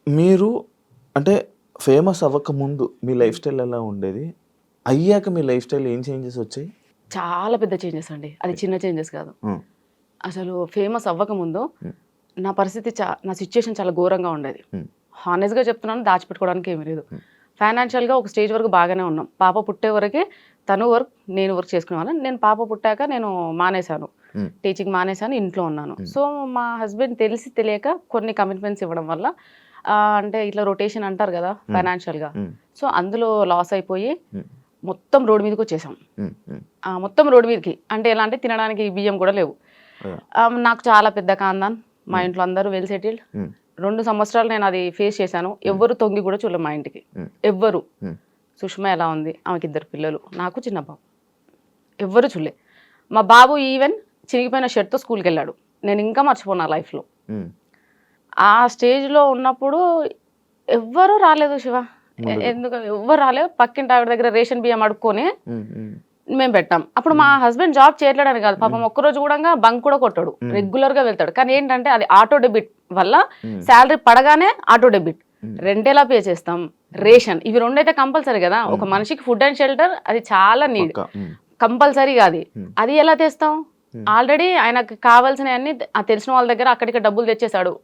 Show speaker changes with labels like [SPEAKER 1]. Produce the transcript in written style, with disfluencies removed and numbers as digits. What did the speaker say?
[SPEAKER 1] మీరు అంటే ఫేమస్ అవ్వకముందు మీ life style ఎలా ఉండేది? అయ్యాక మీ లైఫ్ స్టైల్ ఏం చేంజెస్ వచ్చాయి?
[SPEAKER 2] చాలా పెద్ద చేంజెస్ అండి. అది చిన్న చేంజెస్ కాదు.
[SPEAKER 1] హ్మ్.
[SPEAKER 2] అసలు ఫేమస్ అవ్వకముందు
[SPEAKER 1] హ్మ్.
[SPEAKER 2] నా పరిస్థితి నా సిట్యుయేషన్ చాలా ఘోరంగా ఉండేది.
[SPEAKER 1] హ్మ్.
[SPEAKER 2] హానెస్ట్‌గా చెప్తున్నాను, దాచిపెట్టుకోవడానికి ఏమీ లేదు.
[SPEAKER 1] హ్మ్.
[SPEAKER 2] ఫైనాన్షియల్‌గా ఒక స్టేజ్ వరకు బాగానే ఉన్నాం. పాప పుట్టే వరకే తను వర్క్, నేను వర్క్ చేసుకునేవాళ్ళం. నేను పాప పుట్టాక నేను మానేశాను.
[SPEAKER 1] హ్మ్.
[SPEAKER 2] టీచింగ్ మానేశాను, ఇంట్లో ఉన్నాను.
[SPEAKER 1] హ్మ్.
[SPEAKER 2] సో, మా హస్బెండ్ తెలిసి తెలియక కొన్ని కమిట్మెంట్స్ ఇవ్వడం వల్ల అంటే ఇట్లా రొటేషన్ అంటారు కదా
[SPEAKER 1] హ్మ్.
[SPEAKER 2] ఫైనాన్షియల్‌గా.
[SPEAKER 1] హ్మ్.
[SPEAKER 2] సో, అందులో లాస్ అయిపోయి
[SPEAKER 1] హ్మ్.
[SPEAKER 2] మొత్తం రోడ్ మీదకొచ్చేసాం.
[SPEAKER 1] హ్మ్. హ్మ్.
[SPEAKER 2] మొత్తం రోడ్ మీదకి. అంటే ఎలా అంటే తినడానికి బియ్యం కూడా లేవు.
[SPEAKER 1] అదే.
[SPEAKER 2] నాకు చాలా పెద్ద ఖాందాన్. మా
[SPEAKER 1] హ్మ్.
[SPEAKER 2] ఇంట్లో అందరూ వెల్ సెటిల్డ్.
[SPEAKER 1] హ్మ్.
[SPEAKER 2] 2 సంవత్సరాలు నేను అది ఫేస్ చేశాను.
[SPEAKER 1] హ్మ్.
[SPEAKER 2] ఎవ్వరు తొంగి కూడా చూడలే మా ఇంటికి.
[SPEAKER 1] హ్మ్.
[SPEAKER 2] ఎవ్వరు.
[SPEAKER 1] హ్మ్.
[SPEAKER 2] సుష్మ ఎలా ఉంది? ఆమెకి 2 పిల్లలు. నాకు చిన్న బాబు. ఎవ్వరు చూడలే. మా బాబు ఈవెన్ చినిగిపోయిన షర్ట్‌తో స్కూల్‌కెళ్ళాడు. నేను ఇంకా మర్చిపోను నా లైఫ్‌లో.
[SPEAKER 1] హ్మ్.
[SPEAKER 2] ఆ స్టేజ్‌లో ఉన్నప్పుడు ఎవ్వరు రాలేదు శివ.
[SPEAKER 1] ముందుకు.
[SPEAKER 2] ఎందుకు ఎవ్వరు రాలేదు. పక్కింటి ఆవిడ దగ్గర రేషన్ బియ్యం అడుక్కొని
[SPEAKER 1] హ్మ్. హ్మ్.
[SPEAKER 2] మేము పెట్టాం. అప్పుడు మా
[SPEAKER 1] హ్మ్.
[SPEAKER 2] హస్బెండ్ జాబ్ చేయట్లేడని కాదు.
[SPEAKER 1] హ్మ్.
[SPEAKER 2] పాపం ఒక్కరోజు గూడంగా బంక్ కూడా కొట్టడు.
[SPEAKER 1] హ్మ్.
[SPEAKER 2] రెగ్యులర్‌గా వెళ్తాడు. కానీ ఏంటంటే అది ఆటో డెబిట్ వల్ల
[SPEAKER 1] హ్మ్.
[SPEAKER 2] సాలరీ పడగానే ఆటో డెబిట్.
[SPEAKER 1] హ్మ్.
[SPEAKER 2] రెంట్ ఎలా పే చేస్తాం? రేషన్ ఇవి 2 అయితే కంపల్సరీ గదా! ఒక
[SPEAKER 1] హ్మ్.
[SPEAKER 2] మనిషికి ఫుడ్ అండ్ షెల్టర్ అది చాలా నీడ్.
[SPEAKER 1] పక్కా. హ్మ్.
[SPEAKER 2] కంపల్సరీగా అది.
[SPEAKER 1] హ్మ్.
[SPEAKER 2] అది ఎలా తెస్తాం?
[SPEAKER 1] హ్మ్.
[SPEAKER 2] ఆల్రెడీ ఆయనకు కావాల్సినయన్నీ తెలిసిన వాళ్ళ దగ్గర అక్కడిక్కడ డబ్బులు తెచ్చేసాడు.